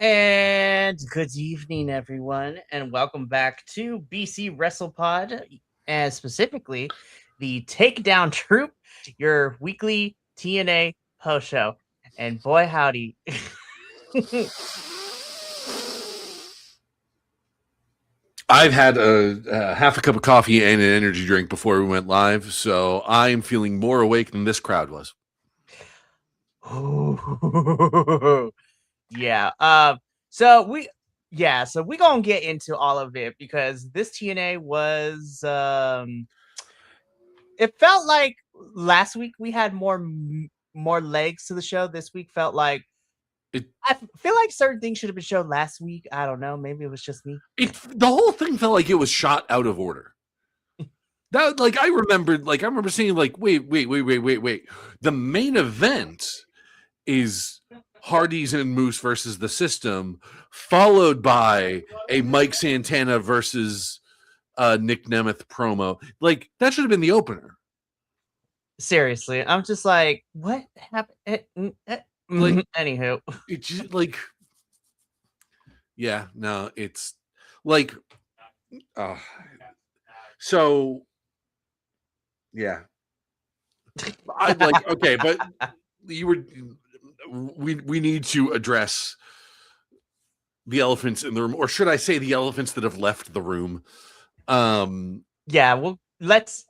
And good evening, everyone, and welcome back to BC Wrestle Pod, and specifically the Takedown Troop, your weekly TNA post show. And boy, howdy. I've had a half a cup of coffee and an energy drink before we went live, so I'm feeling more awake than this crowd was. Yeah. So we gonna get into all of it because this TNA was it felt like last week we had more legs to the show. This week felt like I feel like certain things should have been shown last week. I don't know. Maybe it was just me. The whole thing felt like it was shot out of order. That I remember seeing wait. The main event is Hardy's and Moose versus the System, followed by a Mike Santana versus Nick Nemeth promo. Like that should have been the opener. Seriously, I'm just like, what happened? Anywho, it's just yeah, no, it's so yeah. I okay, but we need to address the elephants in the room, or should I say the elephants that have left the room. Yeah, well, let's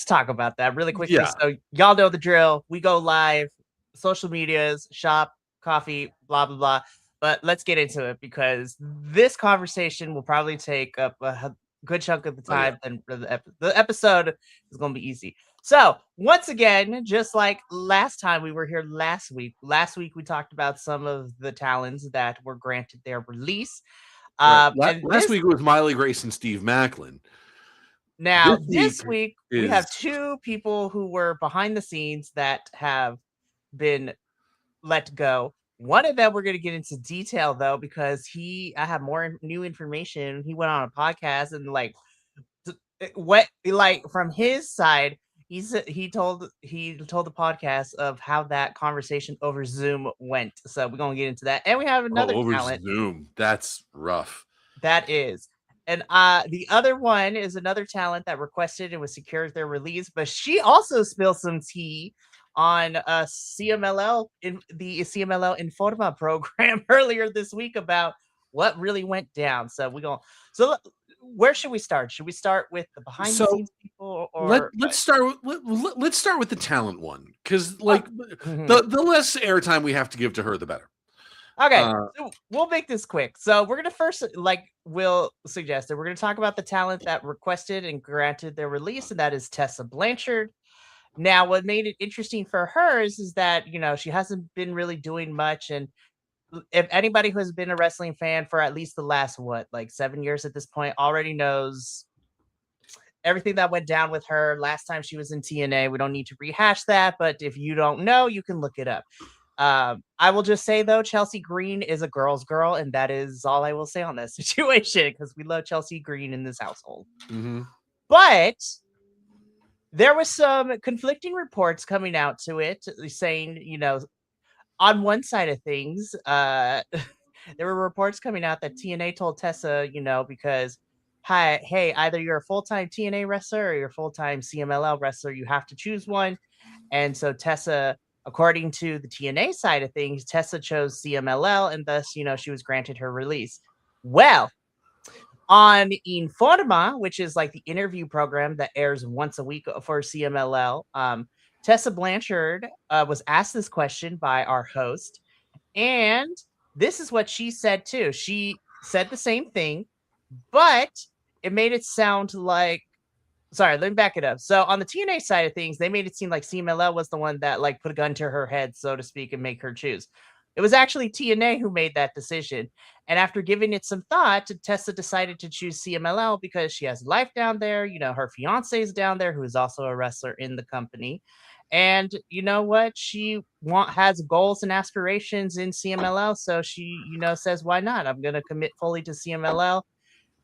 talk about that really quickly. Yeah. So y'all know the drill. We go live, social medias, shop, coffee, blah blah blah. But let's get into it because this conversation will probably take up a good chunk of the time, and the episode is going to be easy. So once again, just like last time we were here last week we talked about some of the talents that were granted their release. Right. Last week it was Miley Grace and Steve Macklin. Now, this week we have two people who were behind the scenes that have been let go. One of them we're going to get into detail though, because I have more new information. He went on a podcast and from his side, he told the podcast of how that conversation over Zoom went. So we're going to get into that. And we have another over talent. Zoom. That's rough. That is. And the other one is another talent that requested and was secured their release, but she also spilled some tea on CMLL in the CMLL Informa program earlier this week about what really went down. So where should we start? Should we start with the behind the scenes people, or let's start with the talent one, because the less airtime we have to give to her, the better. Okay, so we'll make this quick. So we're gonna first, Will suggested, we're gonna talk about the talent that requested and granted their release, and that is Tessa Blanchard. Now, what made it interesting for her is that she hasn't been really doing much, and if anybody who has been a wrestling fan for at least the last 7 years at this point already knows everything that went down with her last time she was in TNA. We don't need to rehash that, but if you don't know, you can look it up. I will just say though, Chelsea Green is a girl's girl, and that is all I will say on this situation, because we love Chelsea Green in this household. Mm-hmm. But there was some conflicting reports coming out to it saying, on one side of things, there were reports coming out that TNA told Tessa, because hey, either you're a full-time TNA wrestler or you're a full-time CMLL wrestler, you have to choose one. And so Tessa, according to the TNA side of things, Tessa chose CMLL, and thus, she was granted her release. Well, on Informa, which is like the interview program that airs once a week for CMLL, Tessa Blanchard was asked this question by our host, and this is what she said too. She said the same thing, but it made it sound like, sorry, let me back it up. So on the TNA side of things, they made it seem like CMLL was the one that put a gun to her head, so to speak, and make her choose. It was actually TNA who made that decision. And after giving it some thought, Tessa decided to choose CMLL because she has life down there. Her fiance is down there, who is also a wrestler in the company. And you know what? She has goals and aspirations in CMLL. So she, says, why not? I'm going to commit fully to CMLL.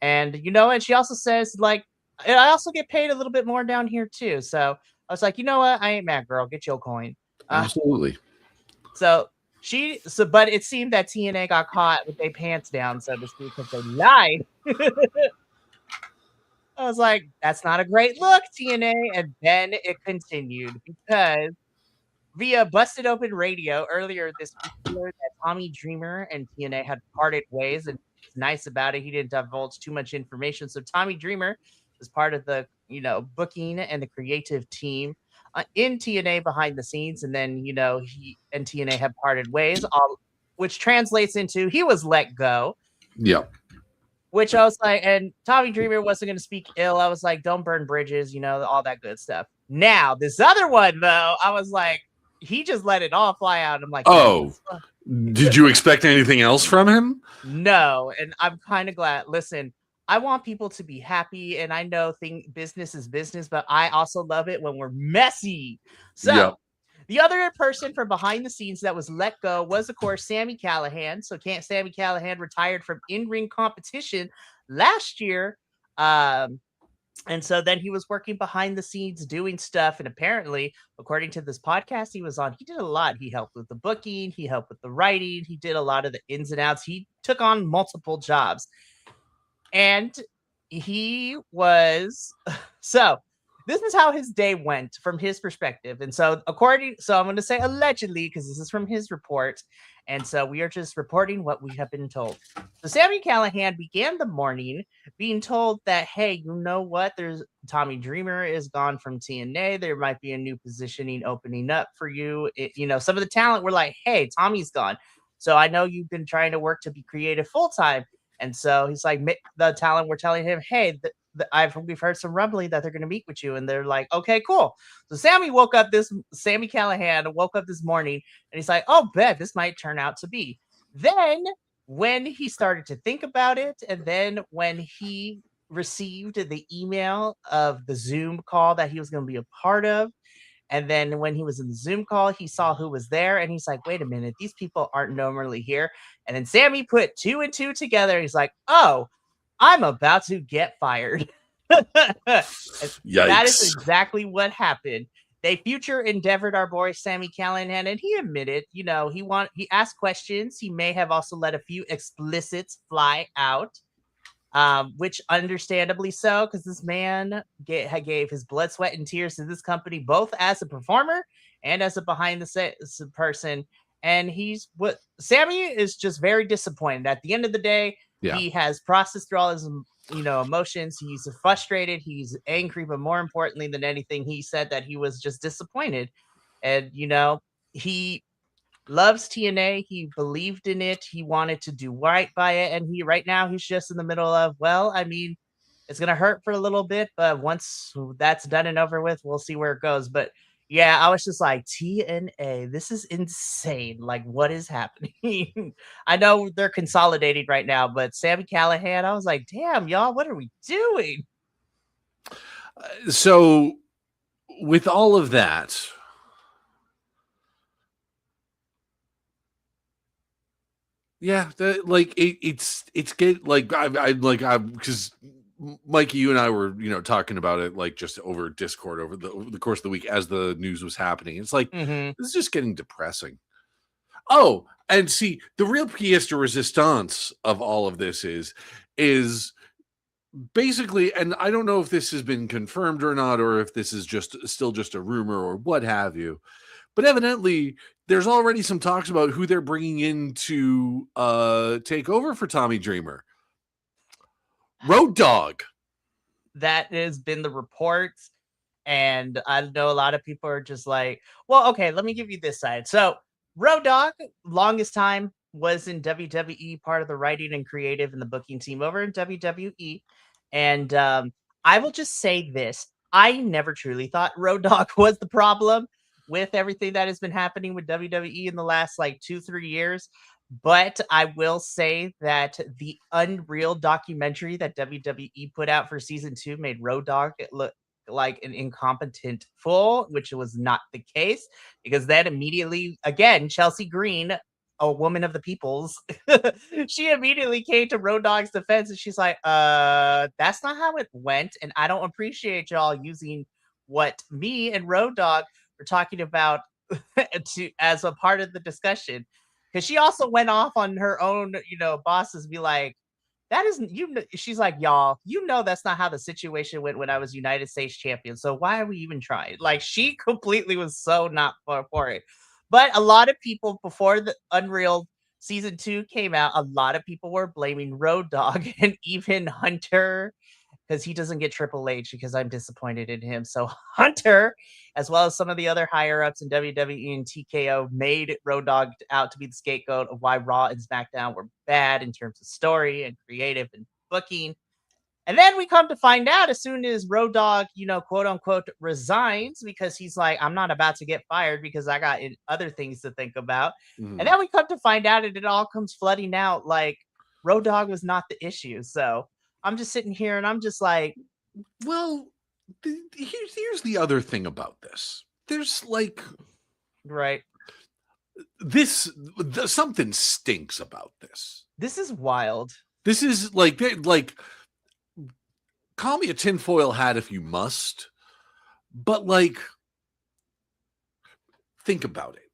And, and she also says, I also get paid a little bit more down here too. So I was like, you know what? I ain't mad, girl. Get your coin. Absolutely. So But it seemed that TNA got caught with their pants down, so to speak, because they lied. I was like, that's not a great look, TNA. And then it continued because via Busted Open Radio earlier this week, we learned that Tommy Dreamer and TNA had parted ways, and it's nice about it. He didn't divulge too much information. So Tommy Dreamer is part of the booking and the creative team in TNA behind the scenes, and then he and TNA have parted ways, which translates into he was let go. Yeah. Which I was like, and Tommy Dreamer wasn't going to speak ill. I was like, don't burn bridges, all that good stuff. Now, this other one, though, I was like, he just let it all fly out. I'm like, oh, did you expect anything else from him? No, and I'm kind of glad. Listen, I want people to be happy, and I know business is business, but I also love it when we're messy. So, the other person from behind the scenes that was let go was, of course, Sami Callihan. So Sami Callihan retired from in-ring competition last year. And so then he was working behind the scenes doing stuff. And apparently, according to this podcast he was on, he did a lot. He helped with the booking. He helped with the writing. He did a lot of the ins and outs. He took on multiple jobs. And he was... So... This is how his day went from his perspective. And so I'm going to say allegedly, because this is from his report. And so we are just reporting what we have been told. So Sami Callihan began the morning being told that, hey, you know what? There's Tommy Dreamer is gone from TNA. There might be a new positioning opening up for you. Some of the talent were like, hey, Tommy's gone. So I know you've been trying to work to be creative full time. And so he's like, the talent were telling him, hey, we've heard some rumbling that they're going to meet with you, and they're like, okay, cool. So Sami Callihan woke up this morning, and he's like, oh, bet this might turn out to be. Then when he started to think about it, and then when he received the email of the Zoom call that he was going to be a part of, and then when he was in the Zoom call, he saw who was there, and he's like, wait a minute, these people aren't normally here. And then Sami put 2 and 2 together. He's like, oh, I'm about to get fired. That is exactly what happened. They future endeavored our boy Sami Callihan, and he admitted, he asked questions. He may have also let a few explicits fly out, which understandably so, because this man gave his blood, sweat, and tears to this company, both as a performer and as a behind the scenes person. And Sami is just very disappointed. At the end of the day, he has processed through all his emotions. He's frustrated, he's angry, but more importantly than anything, he said that he was just disappointed. And he loves TNA, he believed in it, he wanted to do right by it, and right now he's just in the middle of, well, I mean, it's gonna hurt for a little bit, but once that's done and over with, we'll see where it goes. But yeah, I was just like, TNA, this is insane. Like, what is happening? I know they're consolidating right now, but Sami Callihan, I was like, damn, y'all, what are we doing? So, with all of that, yeah, it's get like because Mikey, you and I were talking about it like just over Discord over the course of the week as the news was happening. It's like this is just getting depressing. Oh, and see, the real pièce de résistance of all of this is basically, and I don't know if this has been confirmed or not, or if this is still just a rumor or what have you, but evidently there's already some talks about who they're bringing in to take over for Tommy Dreamer. Road Dogg. That has been the reports, and I know a lot of people are just like, well, okay, let me give you this side. So Road Dogg, longest time, was in WWE, part of the writing and creative and the booking team over in WWE. And I will just say this. I never truly thought Road Dogg was the problem with everything that has been happening with WWE in the last 2-3 years. But I will say that the Unreal documentary that WWE put out for season 2 made Road Dogg look like an incompetent fool, which was not the case, because then immediately, again, Chelsea Green, a woman of the peoples, she immediately came to Road Dogg's defense, and she's like, that's not how it went, and I don't appreciate y'all using what me and Road Dogg were talking about as a part of the discussion. because she also went off on her own, bosses, be like, that isn't she's like, y'all, that's not how the situation went when I was United States champion. So why are we even trying? Like, she completely was so not for it. But a lot of people, before the Unreal season 2 came out, a lot of people were blaming Road Dogg and even Hunter, because he doesn't get Triple H, because I'm disappointed in him. So Hunter, as well as some of the other higher ups in WWE and TKO, made Road Dogg out to be the scapegoat of why Raw and SmackDown were bad in terms of story and creative and booking. And then we come to find out, as soon as Road Dogg, quote unquote, resigns, because he's like, I'm not about to get fired because I got other things to think about. And then we come to find out, and it all comes flooding out like Road Dogg was not the issue. So I'm just sitting here and I'm just like, well, here's the other thing about this. There's like, right, something stinks about this. This is wild. This is like call me a tinfoil hat if you must, but like, think about it.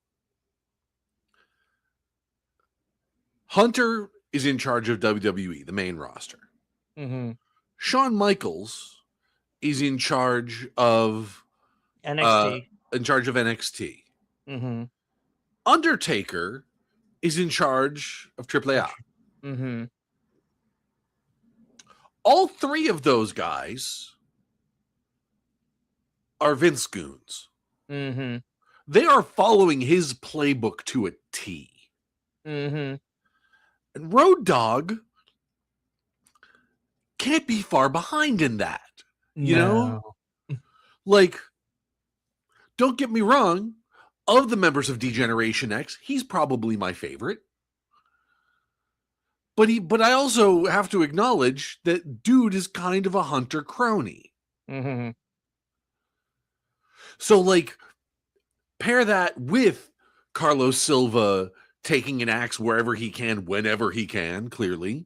Hunter is in charge of WWE, the main roster. Mm-hmm. Shawn Michaels is in charge of NXT. Mm-hmm. Undertaker is in charge of AAA. Mm-hmm. All three of those guys are Vince goons. Mm-hmm. They are following his playbook to a T. Mm-hmm. And Road Dogg can't be far behind in that. You know? Like, don't get me wrong, of the members of D-Generation X, he's probably my favorite. But I also have to acknowledge that dude is kind of a Hunter crony. Mm-hmm. So, like, pair that with Carlos Silva taking an axe wherever he can, whenever he can, clearly.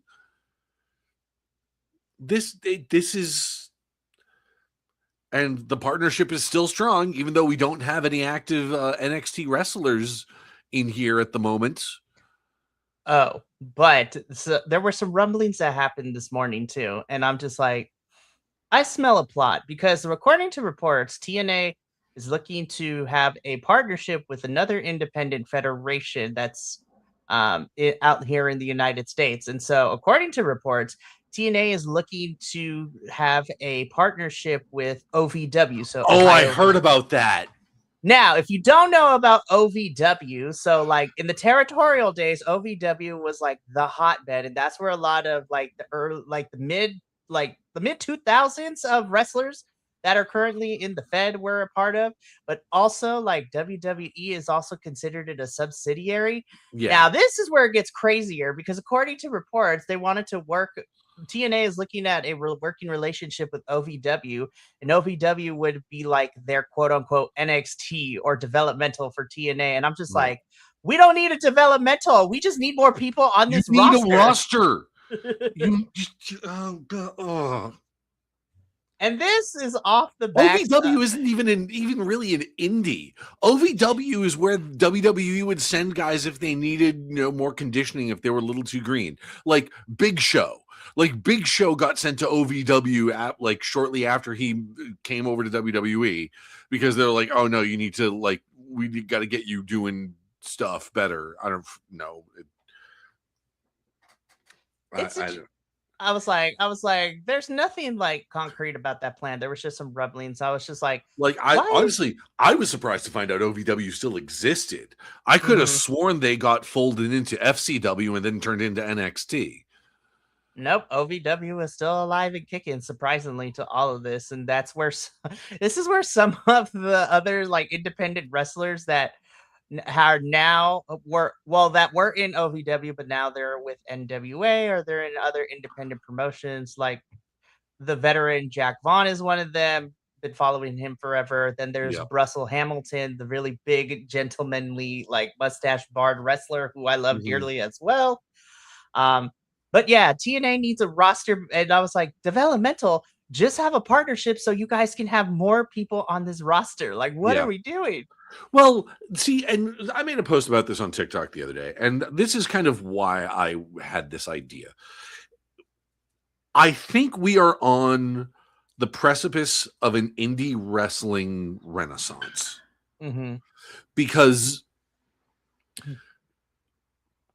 This is... And the partnership is still strong, even though we don't have any active NXT wrestlers in here at the moment. Oh, but there were some rumblings that happened this morning too. And I'm just like, I smell a plot, because according to reports, TNA is looking to have a partnership with another independent federation that's out here in the United States. And so according to reports, TNA is looking to have a partnership with OVW. So I heard about that. Now, if you don't know about OVW, so like in the territorial days, OVW was like the hotbed, and that's where a lot of like the mid 2000s of wrestlers that are currently in the Fed were a part of. But also, like, WWE is also considered it a subsidiary. Yeah. Now, this is where it gets crazier, because according to reports, they wanted to work. TNA is looking at a working relationship with OVW, and OVW would be like their quote unquote NXT or developmental for TNA. And I'm just like, we don't need a developmental. We just need more people on this roster. You need a roster. And this is off the back. OVW isn't even really an indie. OVW is where WWE would send guys if they needed, more conditioning, if they were a little too green. Like Big Show. Like Big Show got sent to OVW shortly after he came over to WWE, because they're like, oh no, you need to we got to get you doing stuff better. I don't know. I was like, there's nothing like concrete about that plan. There was just some rumblings. I was just like, honestly, I was surprised to find out OVW still existed. I could have sworn they got folded into FCW and then turned into NXT. Nope, OVW is still alive and kicking, surprisingly, to all of this. And that's where this is where some of the other like independent wrestlers that are now were in OVW, but now they're with NWA, or they're in other independent promotions. Like the veteran Jack Vaughn is one of them. Been following him forever. Then there's Russell Hamilton, the really big, gentlemanly, like mustache barred wrestler who I love dearly as well. But yeah, TNA needs a roster, and I was like, developmental, just have a partnership so you guys can have more people on this roster. Like, what are we doing? Well, see, and I made a post about this on TikTok the other day, and this is kind of why I had this idea. I think we are on the precipice of an indie wrestling renaissance because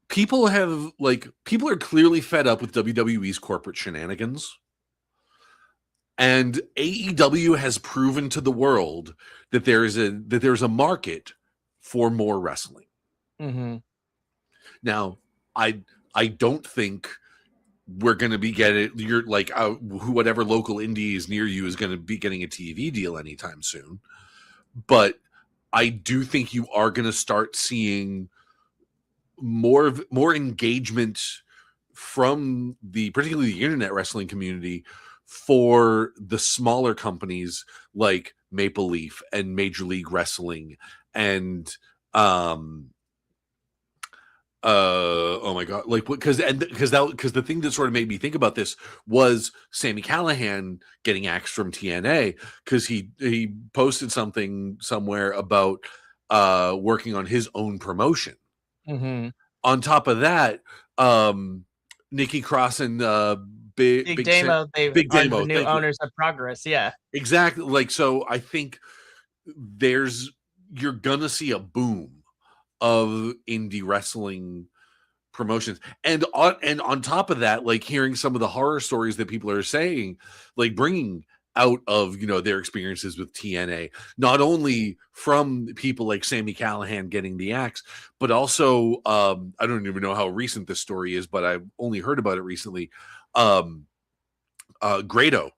people are clearly fed up with WWE's corporate shenanigans. And AEW has proven to the world that there's a market for more wrestling. Now, I don't think we're going to be getting whatever local indie is near you is going to be getting a TV deal anytime soon. But I do think you are going to start seeing more engagement from particularly the internet wrestling community for the smaller companies like Maple Leaf and Major League Wrestling and oh my god, because the thing that sort of made me think about this was Sami Callihan getting axed from TNA because he posted something somewhere about working on his own promotion. On top of that, Nikki Cross and Big Damo, they are the new owners of Progress. Yeah, exactly. So I think you're gonna see a boom of indie wrestling promotions, and on top of that, hearing some of the horror stories that people are saying, bringing out of their experiences with TNA, not only from people like Sami Callihan getting the axe, but also I don't even know how recent this story is, but I've only heard about it recently. Grado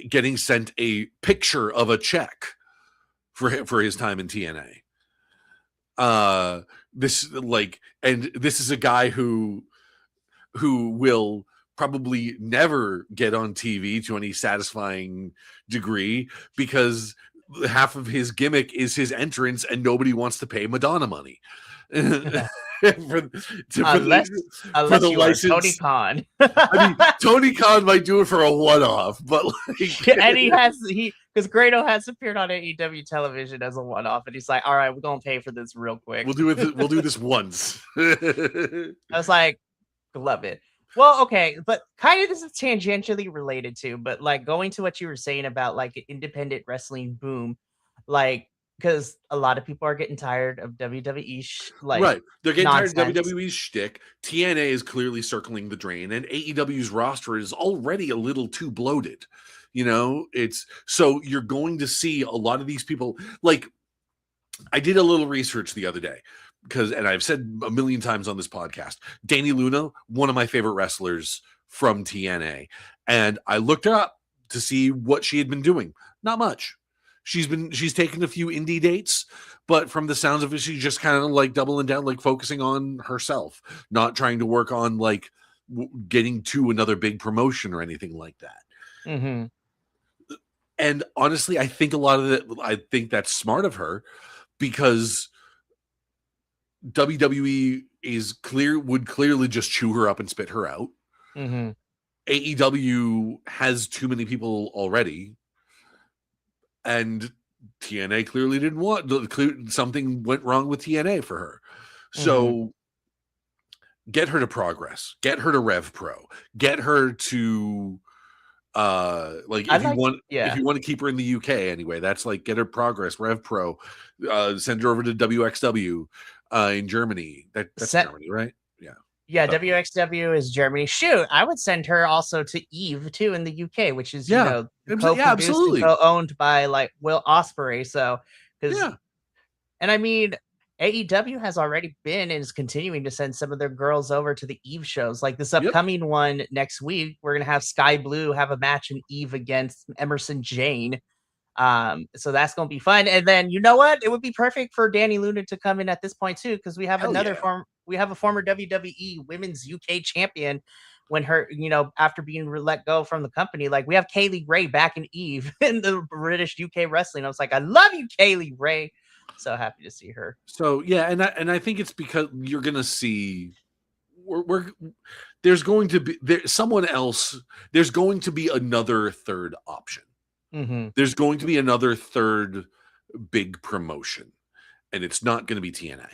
getting sent a picture of a check for his time in TNA. This is a guy who will probably never get on TV to any satisfying degree because half of his gimmick is his entrance and nobody wants to pay Madonna money. Unless you are Tony Khan. I mean, Tony Khan might do it for a one-off, but and because Grado has appeared on AEW television as a one-off, and he's like, "All right, we're gonna pay for this real quick. We'll do this once." I was like, "Love it." Well, okay, but kind of this is tangentially related to, but going to what you were saying about independent wrestling boom, because a lot of people are getting tired of WWE. Right. They're getting nonsense. tired of WWE's shtick. TNA is clearly circling the drain, and AEW's roster is already a little too bloated. So you're going to see a lot of these people. I did a little research the other day and I've said a million times on this podcast, Danny Luna, one of my favorite wrestlers from TNA. And I looked up to see what she had been doing. Not much. She's taken a few indie dates, but from the sounds of it, she's just kind of doubling down, focusing on herself, not trying to work on getting to another big promotion or anything like that. And honestly, I think I think that's smart of her because WWE would clearly just chew her up and spit her out. AEW has too many people already, and TNA clearly didn't want something went wrong with TNA for her. So get her to Progress, get her to Rev Pro, get her to if you want to keep her in the UK anyway, that's get her Progress, Rev Pro, send her over to WXW in Germany. That's Germany, right? Yeah, WXW is Germany. Shoot, I would send her also to Eve too in the UK, which is absolutely co-owned by Will Ospreay. So and I mean, AEW has already been and is continuing to send some of their girls over to the Eve shows. This upcoming one next week, we're gonna have Sky Blue have a match in Eve against Emerson Jane. So that's gonna be fun. And then you know what? It would be perfect for Danny Luna to come in at this point too, because we have we have a former WWE Women's UK champion when her, after being let go from the company. We have Kaylee Ray back in Eve in the British UK wrestling. I was like, I love you, Kaylee Ray. So happy to see her. So yeah, and I think it's because you're gonna see there's going to be someone else. There's going to be another third option. There's going to be another third big promotion. and it's not going to be TNA.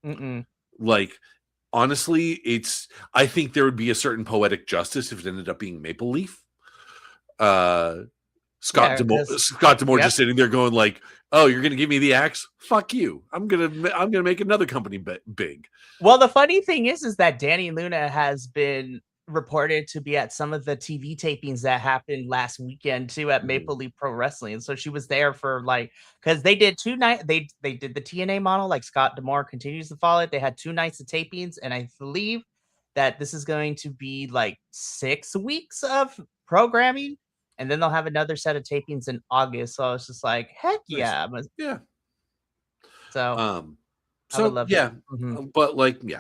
Mm-mm. Like, honestly, I think there would be a certain poetic justice if it ended up being Maple Leaf. Scott Demore just sitting there going like, "Oh, you're gonna give me the axe? Fuck you! I'm gonna make another company big." Well, the funny thing is that Danny Luna has been reported to be at some of the TV tapings that happened last weekend too at Maple Leaf Pro Wrestling. So she was there for because they did 2 nights. They did the TNA model, like Scott Demore continues to follow it. They had 2 nights of tapings, and I believe that this is going to be like 6 weeks of programming, and then they'll have another set of tapings in August. So I was just like, heck yeah, yeah. So I would love yeah, mm-hmm. But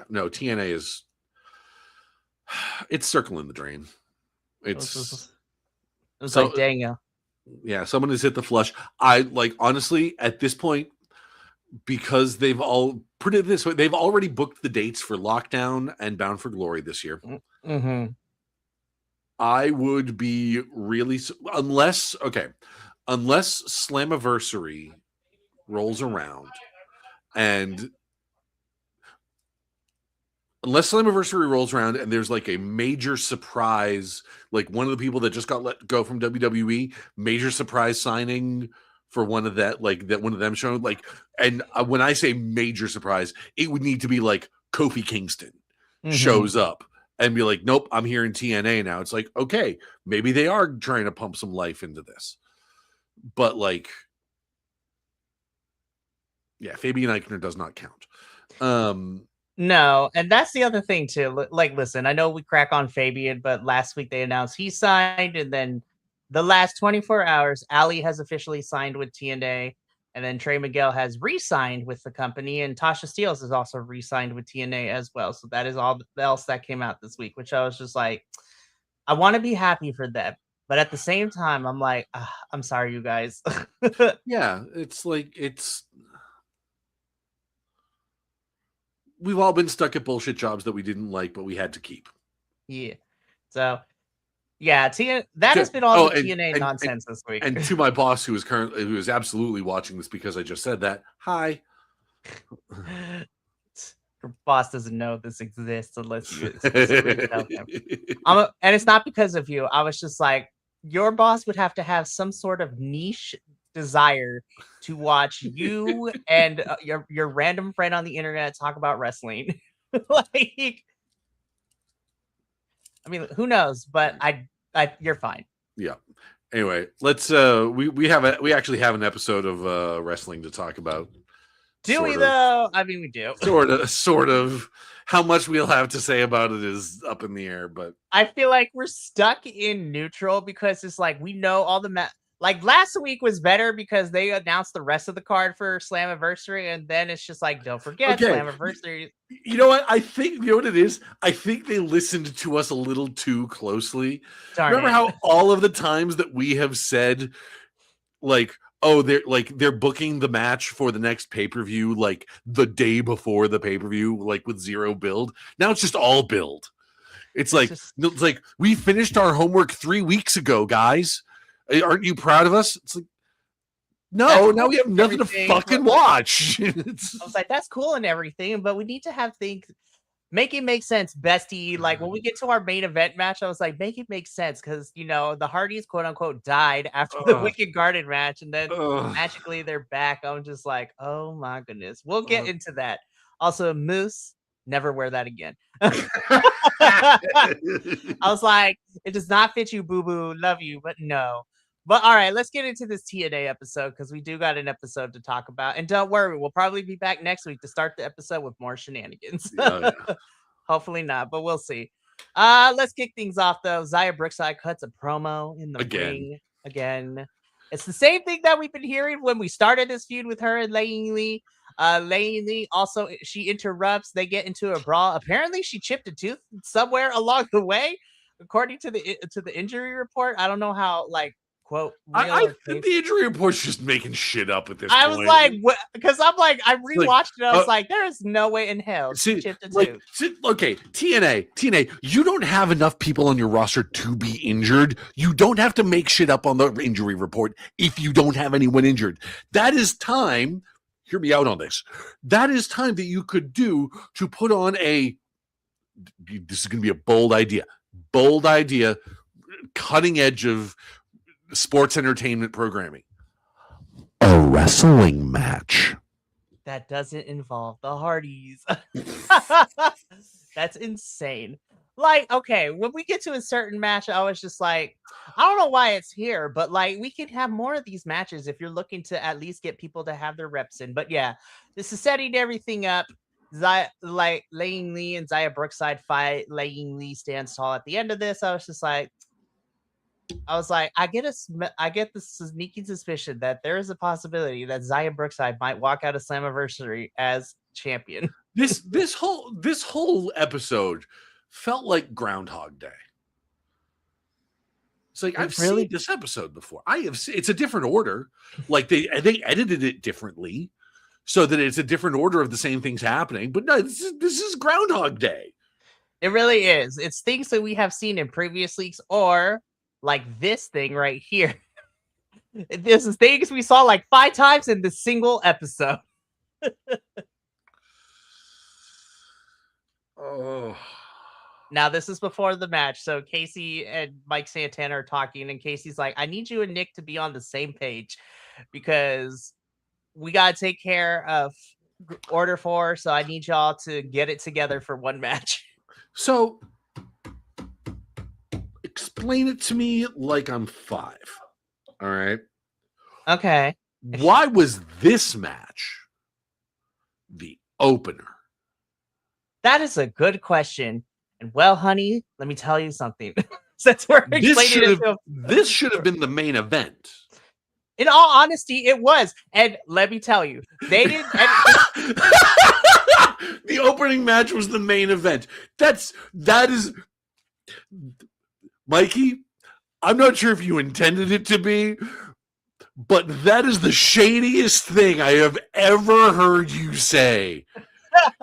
no, TNA is it's circling the drain. It's like, dang ya. Yeah, someone has hit the flush. I honestly at this point, because they've all put it this way, they've already booked the dates for Lockdown and Bound for Glory this year. Mm-hmm. I would be really unless Slammiversary rolls around and there's like a major surprise, like one of the people that just got let go from WWE, major surprise signing for one of one of them showed and when I say major surprise, it would need to be like Kofi Kingston shows up and be like, nope, I'm here in TNA now. It's like, okay, maybe they are trying to pump some life into this. But Fabian Eichner does not count. No, and that's the other thing too. Listen, I know we crack on Fabian, but last week they announced he signed, and then the last 24 hours, Ali has officially signed with TNA, and then Trey Miguel has re-signed with the company, and Tasha Steelz has also re-signed with TNA as well. So that is all else that came out this week, which I was just like, I want to be happy for them, but at the same time, I'm like, I'm sorry, you guys. Yeah, we've all been stuck at bullshit jobs that we didn't like, but we had to keep. Yeah. So, yeah, that has been all the TNA nonsense this week. And to my boss, who is absolutely watching this because I just said that, hi. Your boss doesn't know this exists unless you tell him. And it's not because of you. I was just like, your boss would have to have some sort of niche desire to watch you and your random friend on the internet talk about wrestling. I mean, who knows? But you're fine. Yeah. Anyway, let's we actually have an episode of wrestling to talk about. Do we though? I mean, we do. Sort of. How much we'll have to say about it is up in the air, but I feel like we're stuck in neutral because it's like we know all the last week was better because they announced the rest of the card for Slammiversary, and then it's just like, don't forget Slammiversary. You know what? I think you know what it is. I think they listened to us a little too closely. Remember how all of the times that we have said, they're booking the match for the next pay-per-view like the day before the pay-per-view, like with zero build. Now it's just all build. It's like we finished our homework 3 weeks ago, guys. Aren't you proud of us? It's like, no, now we have nothing to fucking watch. I was like, that's cool and everything, but we need to have things make it make sense, bestie. Like when we get to our main event match, I was like, make it make sense because the Hardys quote unquote died after the Wicked Garden match, and then magically they're back. I'm just like, oh my goodness. We'll get into that. Also, Moose, never wear that again. I was like, it does not fit you, boo boo. Love you, but no. But all right, let's get into this TNA episode because we do got an episode to talk about. And don't worry, we'll probably be back next week to start the episode with more shenanigans. Hopefully not, but we'll see. Let's kick things off though. Zaya Brookside cuts a promo in the ring again. It's the same thing that we've been hearing when we started this feud with her and Lang Lee. Lang Lee also, she interrupts. They get into a brawl. Apparently, she chipped a tooth somewhere along the way, according to the injury report. I don't know how quote. I think the injury report's just making shit up at this point. I was like, because I'm like, I rewatched it. I was like, there is no way in hell she chipped a tooth. Okay, TNA, you don't have enough people on your roster to be injured. You don't have to make shit up on the injury report if you don't have anyone injured. That is time hear me out on this. That is time that you could do to put on this is going to be a bold idea, cutting edge of sports entertainment programming. A wrestling match. That doesn't involve the Hardys. That's insane. Like, okay, when we get to a certain match, I was just like, I don't know why it's here, but like, we could have more of these matches if you're looking to at least get people to have their reps in. But yeah, this is setting everything up. Like Laying Lee and Zaya Brookside fight. Laying Lee stands tall at the end of this. I was like, I get the sneaking suspicion that there is a possibility that Zaya Brookside might walk out of Slammiversary as champion. This whole episode felt like Groundhog Day. It's like, I've seen this episode before. It's a different order. Like they edited it differently so that it's a different order of the same things happening. But no, this is Groundhog Day. It really is. It's things that we have seen in previous weeks, or like this thing right here. This is things we saw like 5 times in this single episode. Oh. Now, this is before the match. So Casey and Mike Santana are talking, and Casey's like, I need you and Nick to be on the same page because we got to take care of Order 4. So I need y'all to get it together for one match. So explain it to me like I'm 5. All right. Okay. Why was this match the opener? That is a good question. And well, honey, let me tell you something. Since we're explaining this should have been the main event. In all honesty, it was. And let me tell you, they didn't. The opening match was the main event. That is, Mikey, I'm not sure if you intended it to be, but that is the shadiest thing I have ever heard you say.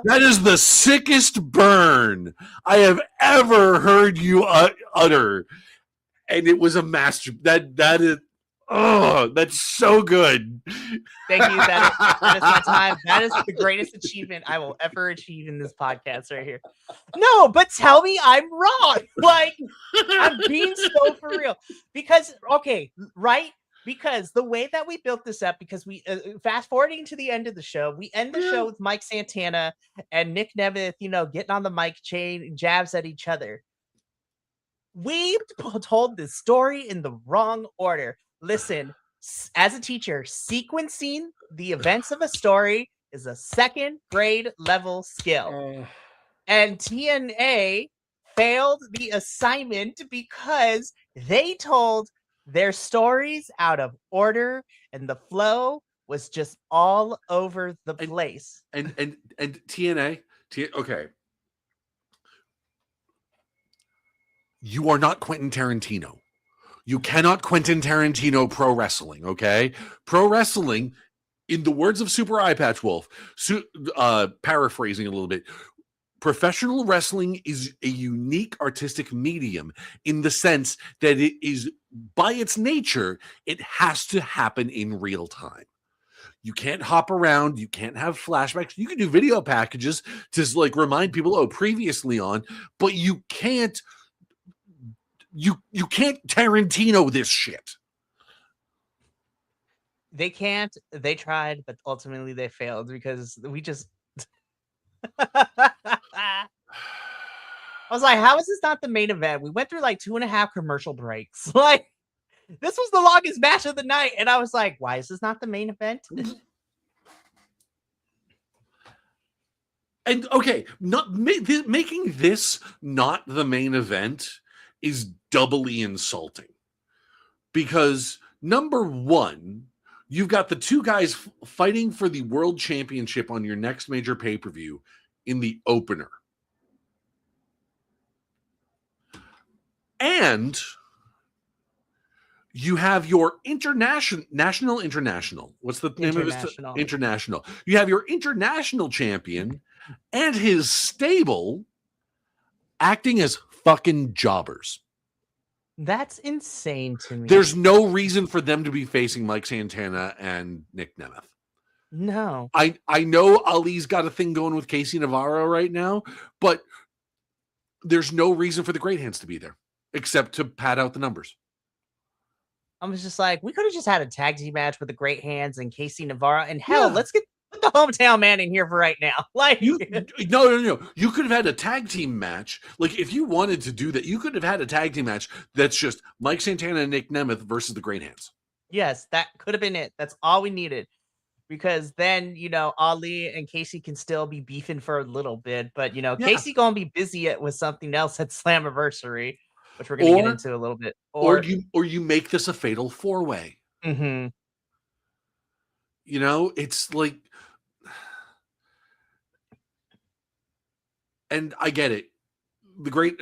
That is the sickest burn I have ever heard you utter. And it was a master. That is, oh, that's so good. Thank you. That is my time. That is the greatest achievement I will ever achieve in this podcast right here. No, but tell me I'm wrong. Like, I'm being so for real. Because, okay, right? Because the way that we built this up, because we fast forwarding to the end of the show, we end the show with Mike Santana and Nick Nemeth, getting on the mic chain, jabs at each other. We told this story in the wrong order. Listen, as a teacher, sequencing the events of a story is a 2nd grade level skill. And TNA failed the assignment because they told their stories out of order, and the flow was just all over the place. And TNA, okay. You are not Quentin Tarantino. You cannot Quentin Tarantino pro wrestling, okay? Pro wrestling, in the words of Super Eye Patch Wolf, paraphrasing a little bit, professional wrestling is a unique artistic medium in the sense that it is, by its nature, it has to happen in real time. You can't hop around. You can't have flashbacks. You can do video packages to like remind people, previously on, but you can't Tarantino this shit. They can't. They tried, but ultimately they failed because we just I was like, how is this not the main event? We went through like 2.5 commercial breaks. Like, this was the longest match of the night. And I was like, why is this not the main event? And okay, making this not the main event is doubly insulting. Because number one, you've got the 2 guys fighting for the world championship on your next major pay-per-view in the opener. And you have your international. What's the name of it? International. You have your international champion and his stable acting as fucking jobbers. That's insane to me. There's no reason for them to be facing Mike Santana and Nick Nemeth. No. I know Ali's got a thing going with Casey Navarro right now, but there's no reason for the Great Hands to be there except to pad out the numbers. I was just like, we could have just had a tag team match with the Great Hands and Casey Navarro, and hell, Yeah. let's get put the hometown man in here for right now. Like, No. You could have had a tag team match. Like, if you wanted to do that, you could have had a tag team match that's just Mike Santana and Nick Nemeth versus the Great Hands. yes, that could have been it. That's all we needed. Because then, Ali and Casey can still be beefing for a little bit, but Yeah. Casey gonna be busy with something else at Slammiversary, which we're gonna get into a little bit. Or you make this a fatal 4-way. Mm-hmm. It's like, and I get it. The great,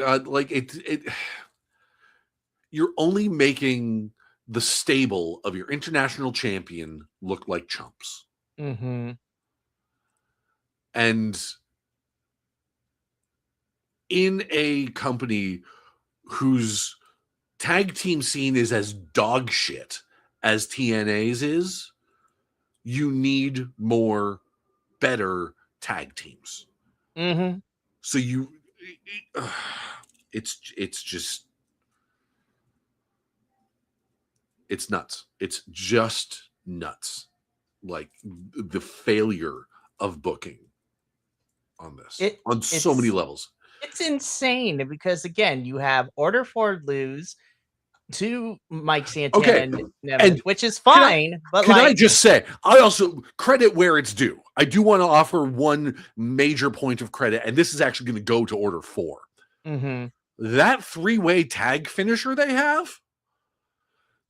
you're only making the stable of your international champion look like chumps. Mm-hmm. And in a company whose tag team scene is as dog shit as TNA's is, you need more better tag teams. Mm-hmm. So it's just, it's nuts. It's just nuts. Like the failure of booking on this on so many levels. It's insane because again, you have Order for Lose to Mike Santana and which is fine. But I just say, I also credit where it's due. I do want to offer one major point of credit, and this is actually going to go to Order 4. Mm-hmm. That 3-way tag finisher they have,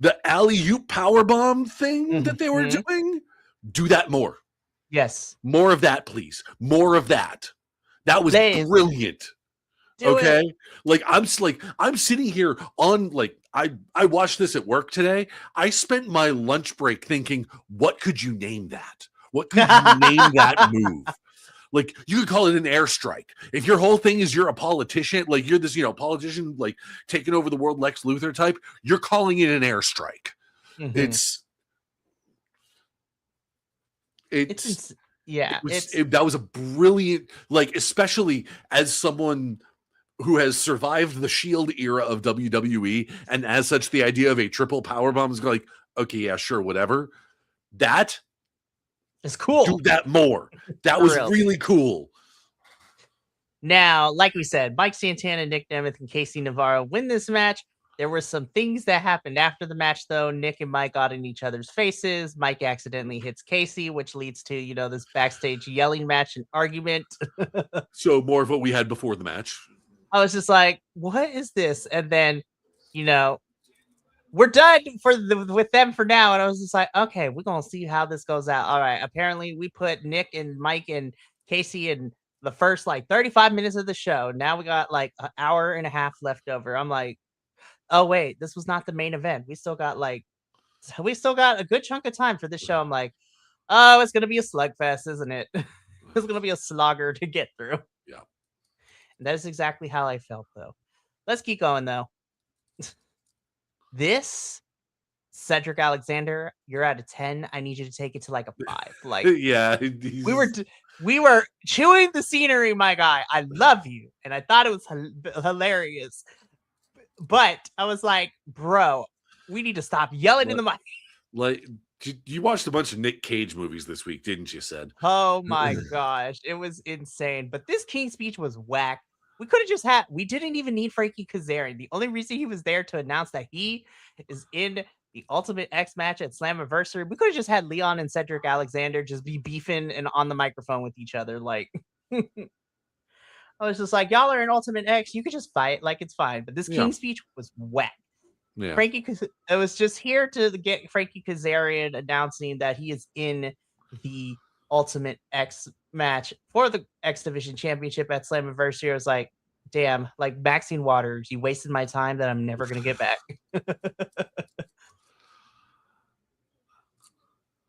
the alley-oop powerbomb thing that they were doing, do that more. Yes. More of that, please. More of that. That was brilliant. Okay. Like I'm sitting here on I watched this at work today. I spent my lunch break thinking, what could you name that? What could you name that move? Like you could call it an airstrike. If your whole thing is you're a politician, like you're this, politician like taking over the world Lex Luthor type, you're calling it an airstrike. Mm-hmm. That was a brilliant, like, especially as someone who has survived the Shield era of WWE, and as such, the idea of a triple powerbomb is like, okay, yeah, sure, whatever. That is cool. Do that more. That was really cool. Now, like we said, Mike Santana, Nick Nemeth, and Casey Navarro win this match. There were some things that happened after the match, though. Nick and Mike got in each other's faces. Mike accidentally hits Casey, which leads to, this backstage yelling match and argument. So more of what we had before the match. I was just like, what is this? And then, we're done with them for now. And I was just like, okay, we're going to see how this goes out. All right. Apparently we put Nick and Mike and Casey in the first 35 minutes of the show. Now we got an hour and a half left over. I'm like, oh wait, this was not the main event. We still got a good chunk of time for this show. I'm like, oh, it's going to be a slugfest, isn't it? It's going to be a slogger to get through. Yeah. And that is exactly how I felt, though. Let's keep going, though. This, Cedric Alexander, you're at a 10. I need you to take it to a 5. Yeah. We were chewing the scenery, my guy. I love you. And I thought it was hilarious. But I was like, bro, we need to stop yelling in the mic. You watched a bunch of Nick Cage movies this week, didn't you, Ced? Oh my gosh. It was insane. But this King speech was whack. We could have we didn't even need Frankie Kazarian. The only reason he was there to announce that he is in the Ultimate X match at Slammiversary. We could have just had Leon and Cedric Alexander just be beefing and on the microphone with each other. I was just like, y'all are in Ultimate X. You could just fight. It's fine. But this King speech was whack. Yeah. It was just here to get Frankie Kazarian announcing that he is in the Ultimate X match for the X Division Championship at Slammiversary. I was like, damn, Maxine Waters, you wasted my time that I'm never going to get back.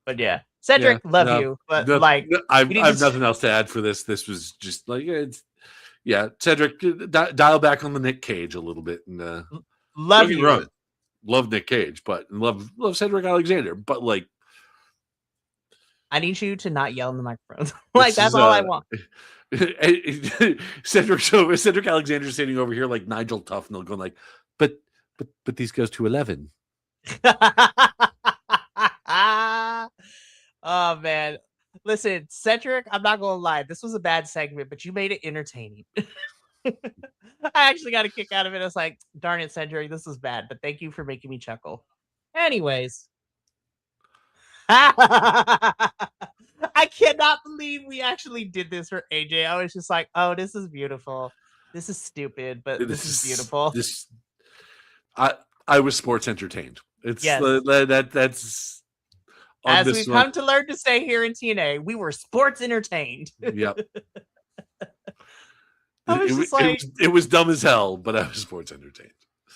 But yeah, Cedric, love you. But I have nothing else to add for this. This was just Cedric, dial back on the Nick Cage a little bit and love you. Love Nick Cage, but love Cedric Alexander, but I need you to not yell in the microphone. This That's is, all I want. Cedric Alexander standing over here like Nigel Tufnell going like, but these goes to 11. Oh man. Listen, Cedric, I'm not gonna lie, this was a bad segment, but you made it entertaining. I actually got a kick out of it. I was like, darn it, Cedric, this was bad, but thank you for making me chuckle. Anyways. I cannot believe we actually did this for AJ. I was just like, oh, this is beautiful. This is stupid, but this is beautiful. I was sports entertained. It's yes. That's as we've come to learn to say here in TNA, we were sports entertained. Yep. It was dumb as hell, but I was sports entertained.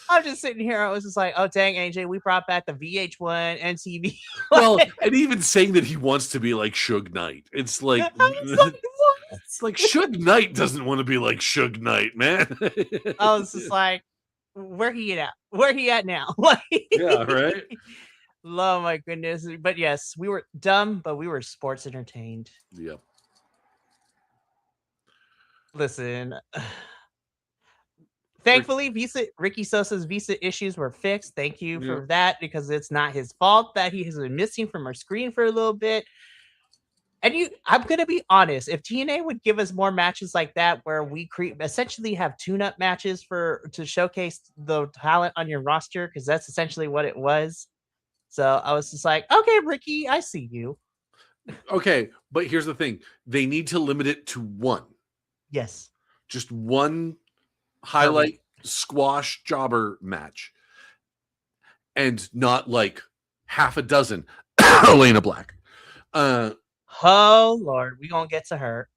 I'm just sitting here. I was just like, oh, dang, AJ, we brought back the VH1 MTV. Well, and even saying that he wants to be like Suge Knight. It's like, it's like Suge Knight doesn't want to be like Suge Knight, man. I was just like, where he at? Where he at now? Yeah, right? Oh, my goodness. But yes, we were dumb, but we were sports entertained. Yep. Listen. Thankfully, Ricky Sosa's visa issues were fixed. Thank you for that, because it's not his fault that he has been missing from our screen for a little bit. And I'm going to be honest, if TNA would give us more matches like that, where we essentially have tune-up matches to showcase the talent on your roster, because that's essentially what it was. So I was just like, okay, Ricky, I see you. Okay, but here's the thing. They need to limit it to one. Yes. Just one highlight squash jobber match, and not like half a dozen Elena Black. Oh Lord, we gonna get to her.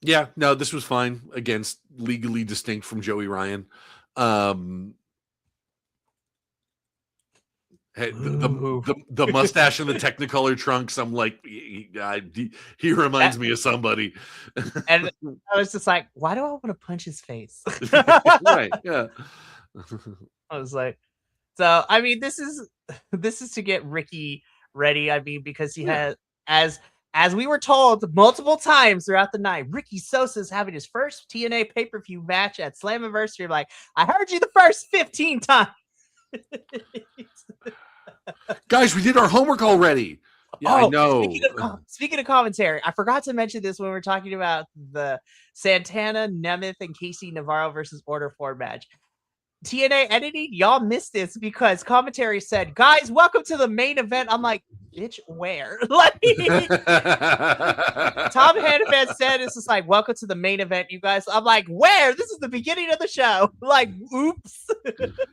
Yeah, no, this was fine. Against legally distinct from Joey Ryan. Hey, the mustache and the Technicolor trunks. I'm like, he reminds me of somebody. And I was just like, why do I want to punch his face? Right? Yeah. I was like, so I mean, this is to get Ricky ready. I mean, because he had, as we were told multiple times throughout the night, Ricky Sosa's having his first TNA pay-per-view match at Slammiversary. Like, I heard you the first 15 times. Guys, we did our homework already. Yeah, I know. Speaking of commentary, I forgot to mention this when we were talking about the Santana, Nemeth, and Casey Navarro versus Order 4 match. TNA editing, y'all missed this because commentary said, guys, welcome to the main event. I'm like, bitch, where? Like, Tom Hannafan said, it's just like, welcome to the main event, you guys. I'm like, where? This is the beginning of the show. Like, oops.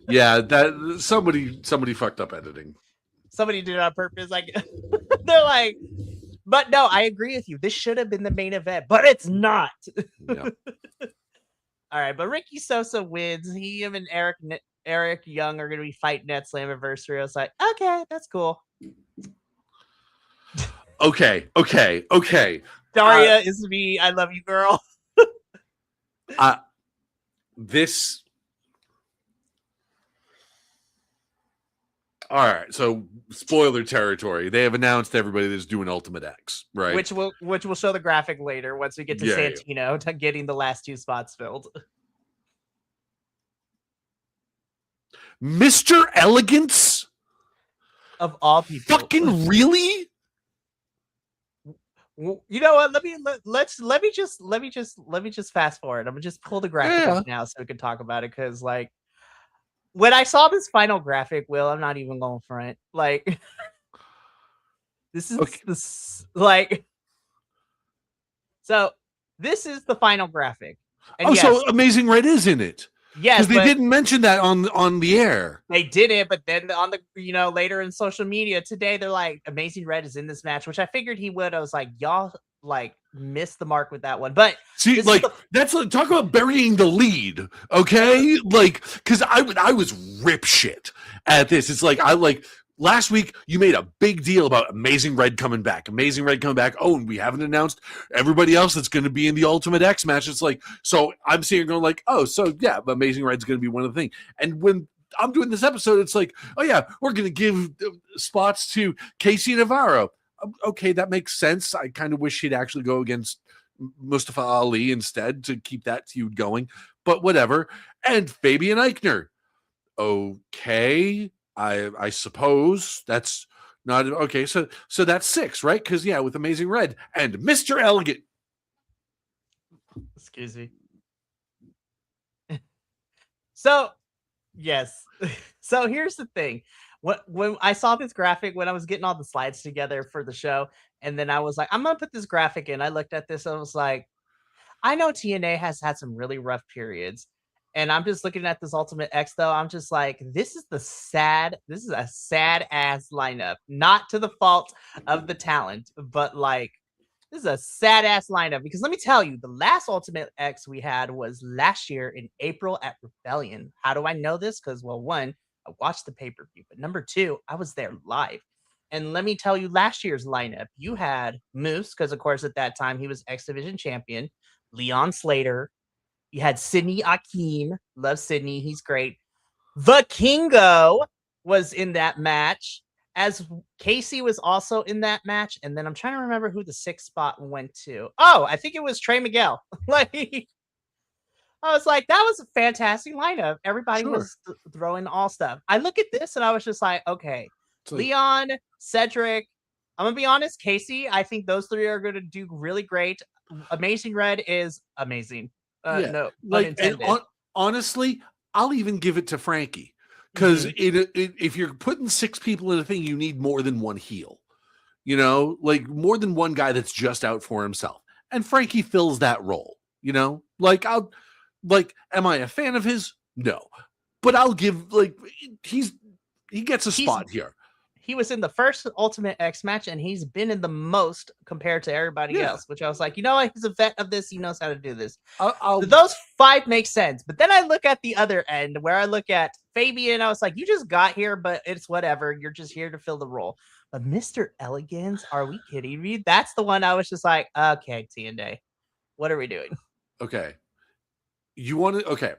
Yeah, that somebody fucked up editing. Somebody did it on purpose. Like, they're like, but no, I agree with you. This should have been the main event, but it's not. Yeah. All right, but Ricky Sosa wins. Him and Eric Young are going to be fighting at Slammiversary. I was like, okay, that's cool. Okay. Daria is me. I love you, girl. This. All right, so spoiler territory. They have announced everybody that's doing Ultimate X, right? Which will show the graphic later once we get to Santino to getting the last 2 spots filled. Mr. Elegance? Of all people. Fucking really? You know what? Let me just fast forward. I'm gonna just pull the graphic up now so we can talk about it, because like, when I saw this final graphic, Will, I'm not even going front. Like, this is this like, so this is the final graphic. And so Amazing Red is in it. Yes, because they didn't mention that on the air. They didn't, but then on the later in social media today, they're like, Amazing Red is in this match, which I figured he would. I was like, y'all like missed the mark with that one. But see, like that's talk about burying the lead, okay? Like, because I was rip shit at this. It's like last week you made a big deal about Amazing Red coming back. Oh, and we haven't announced everybody else that's going to be in the Ultimate X match. It's like, so I'm sitting here going like, oh, so yeah, Amazing Red's going to be one of the things. And when I'm doing this episode. It's like, oh yeah, we're going to give spots to Casey Navarro. Okay, that makes sense. I kind of wish he'd actually go against Mustafa Ali instead to keep that feud going, but whatever. And Fabian Eichner. Okay, I suppose that's not okay. So that's 6, right? Because yeah, with Amazing Red and Mr. Elegant. Excuse me. So, yes. So here's the thing. When I saw this graphic, when I was getting all the slides together for the show, and then I was like, I'm gonna put this graphic in. I looked at this, and I was like, I know TNA has had some really rough periods. And I'm just looking at this Ultimate X though. I'm just like, this is a sad ass lineup. Not to the fault of the talent, but like this is a sad ass lineup because let me tell you, the last Ultimate X we had was last year in April at Rebellion. How do I know this? Because, well, one, I watched the pay per view, but number two, I was there live. And let me tell you, last year's lineup, you had Moose, because of course at that time he was X Division champion, Leon Slater. You had Sidney Akeem. Love Sidney. He's great. The Kingo was in that match, as Casey was also in that match. And then I'm trying to remember who the 6th spot went to. Oh, I think it was Trey Miguel. Like, I was like, that was a fantastic lineup. Everybody was throwing all stuff. I look at this and I was just like, okay, like, Leon, Cedric. I'm going to be honest, Casey, I think those 3 are going to do really great. Amazing Red is amazing. No, like, honestly, I'll even give it to Frankie because if you're putting 6 people in a thing, you need more than one heel, you know, like more than one guy that's just out for himself. And Frankie fills that role, you know, like am I a fan of his? No, but I'll give he gets a spot here. He was in the first Ultimate X match, and he's been in the most compared to everybody else, which I was like, you know what? He's a vet of this. He knows how to do this. Those 5 make sense. But then I look at the other end where I look at Fabian. I was like, you just got here, but it's whatever. You're just here to fill the role. But Mr. Elegance, are we kidding me? That's the one I was just like, okay, TNA, what are we doing? Okay. You want to, okay.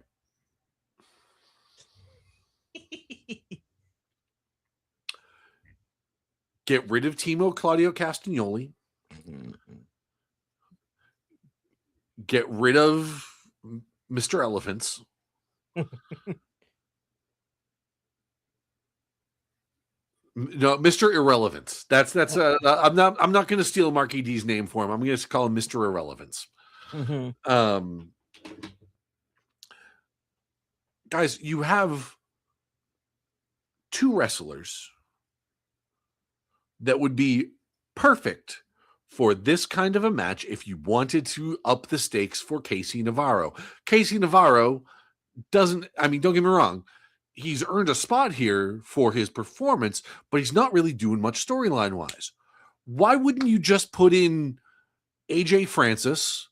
Get rid of Timo Claudio Castagnoli. Get rid of Mr. Elephants. No, Mr. Irrelevance. That's I'm not going to steal Marky D's name for him. I'm going to call him Mr. Irrelevance. Guys, you have 2 wrestlers that would be perfect for this kind of a match if you wanted to up the stakes for Casey Navarro. Casey Navarro don't get me wrong, he's earned a spot here for his performance, but he's not really doing much storyline wise. Why wouldn't you just put in AJ Francis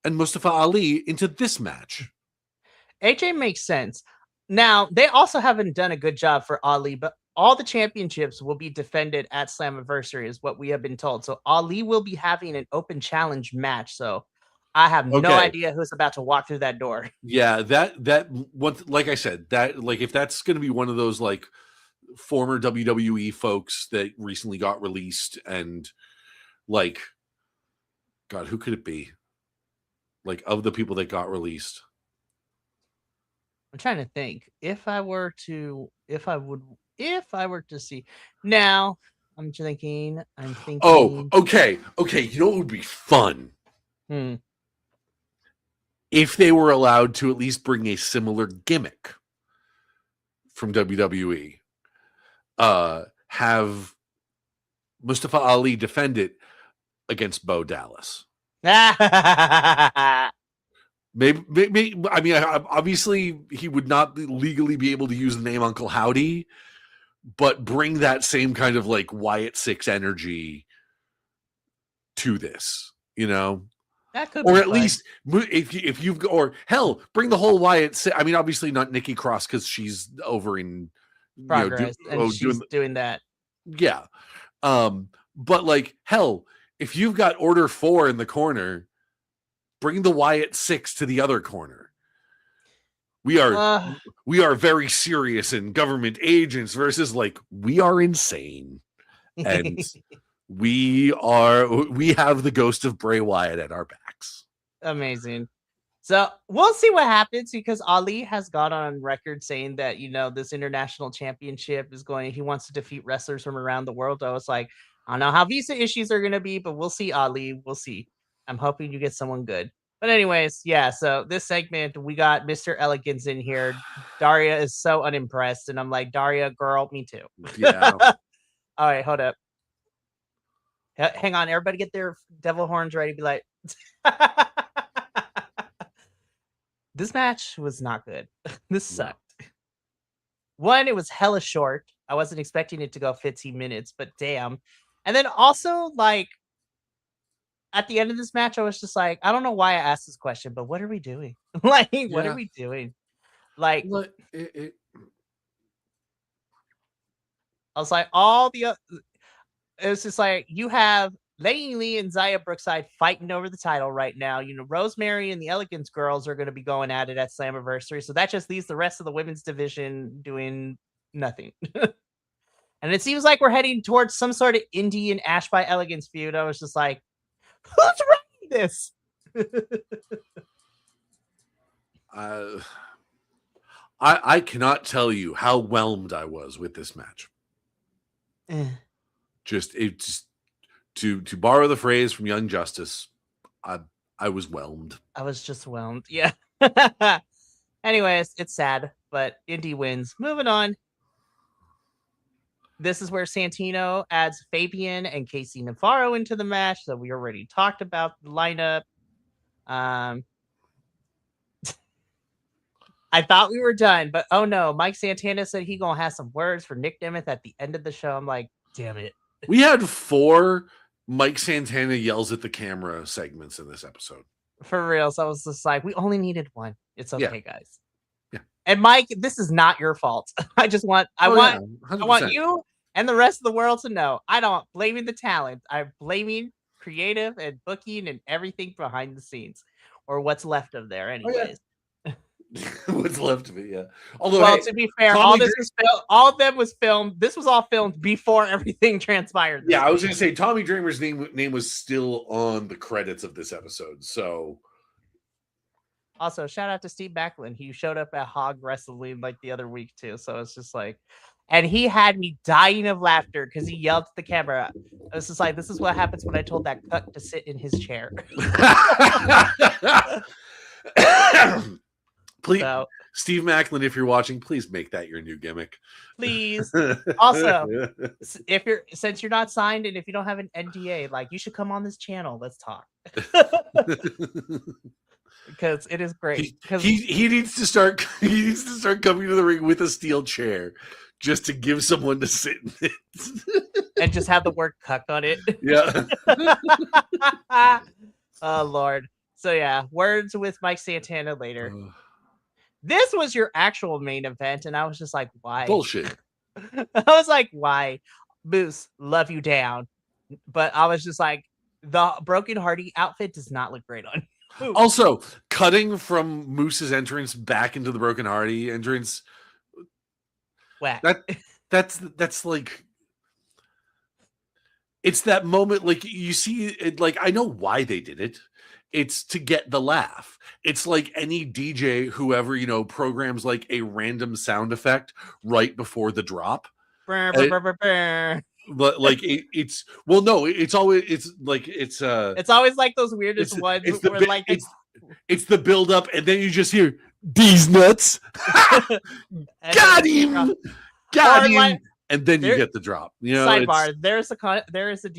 and Mustafa Ali into this match? AJ makes sense. Now, they also haven't done a good job for Ali, but all the championships will be defended at Slammiversary is what we have been told. So Ali will be having an open challenge match. So I have no idea who's about to walk through that door. Yeah, that one, like I said, that like if that's going to be one of those like former WWE folks that recently got released and like, God, who could it be? Like of the people that got released. I'm trying to think if I were to see now. I'm thinking. Oh, okay. You know what would be fun? If they were allowed to at least bring a similar gimmick from WWE, have Mustafa Ali defend it against Bo Dallas. Maybe. I mean, obviously, he would not legally be able to use the name Uncle Howdy, but bring that same kind of like Wyatt Six energy to this, you know. That could, or at least if you've or hell, bring the whole Wyatt. I mean, obviously not Nikki Cross because she's over in Progress and she's doing that. Yeah, but like hell, if you've got Order 4 in the corner. Bring the Wyatt 6 to the other corner. We are very serious and government agents versus like we are insane and we have the ghost of Bray Wyatt at our backs. Amazing. So we'll see what happens because Ali has gone on record saying that, this international championship is he wants to defeat wrestlers from around the world. I was like, I don't know how visa issues are going to be, but we'll see, Ali. We'll see. I'm hoping you get someone good. But anyways, yeah. So this segment, we got Mr. Elegance in here. Daria is so unimpressed. And I'm like, Daria, girl, me too. Yeah. All right, hold up. Hang on. Everybody get their devil horns ready. Be like... This match was not good. This sucked. One, it was hella short. I wasn't expecting it to go 15 minutes, but damn. And then also, like, at the end of this match, I was just like, I don't know why I asked this question, but what are we doing? Like, what are we doing? Like, I was like, it was just like, you have Lei Lee and Zaya Brookside fighting over the title right now. Rosemary and the Elegance girls are going to be going at it at Slammiversary. So that just leaves the rest of the women's division doing nothing. And it seems like we're heading towards some sort of indie and Ash by Elegance feud. I was just like, who's writing this? I cannot tell you how whelmed I was with this match. To borrow the phrase from Young Justice, I was whelmed. I was just whelmed. Yeah. Anyways, it's sad, but Indy wins. Moving on. This is where Santino adds Fabian and Casey Navarro into the match. So we already talked about the lineup. I thought we were done, but oh no, Mike Santana said he gonna have some words for Nick Nemeth at the end of the show. I'm like, damn it. We had 4 Mike Santana yells at the camera segments in this episode. For real. So I was just like, we only needed one. It's okay, guys. Yeah. And Mike, this is not your fault. I want you and the rest of the world to know. I don't blaming the talent. I'm blaming creative and booking and everything behind the scenes, or what's left of there, anyways. Oh, yeah. What's left of it, yeah. Although, well, to be fair, all of them was filmed. This was all filmed before everything transpired. Yeah, I was going to say Tommy Dreamer's name was still on the credits of this episode. So, also shout out to Steve Backlund. He showed up at Hog Wrestling like the other week too. So it's just like, and he had me dying of laughter because he yelled at the camera. I was just like, this is what happens when I told that cuck to sit in his chair. Please, Steve Macklin, if you're watching, please make that your new gimmick. Please. Also, since you're not signed and if you don't have an NDA, like, you should come on this channel. Let's talk. Because it is great. He needs to start. He needs to start coming to the ring with a steel chair, just to give someone to sit in it, and just have the word "cuck" on it. Yeah. Oh Lord. So yeah, words with Mike Santana later. This was your actual main event, and I was just like, why? Bullshit. I was like, why? Moose, love you down. But I was just like, the Broken Hardy outfit does not look great on you. Also, cutting from Moose's entrance back into the Broken Hardy entrance. Whack. That's like, it's that moment, like, you see it, like, I know why they did it. It's to get the laugh. It's like any DJ, whoever, programs like a random sound effect right before the drop. But like it's always like those weirdest ones. It's the build up, and then you just hear these nuts. Got him. And then you get the drop. Sidebar: there is a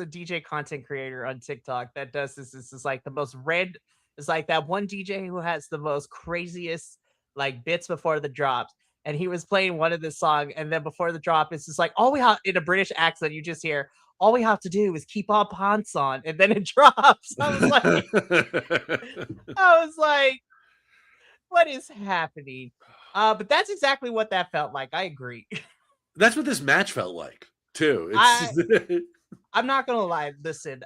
DJ content creator on TikTok that does this. This is like the most red. It's like that one DJ who has the most craziest like bits before the drops, and he was playing one of this song, and then before the drop, it's just like all we have in a British accent. You just hear all we have to do is keep our pants on, and then it drops. I was like, what is happening? But that's exactly what that felt like. I agree. That's what this match felt like too. I'm not gonna lie. Listen,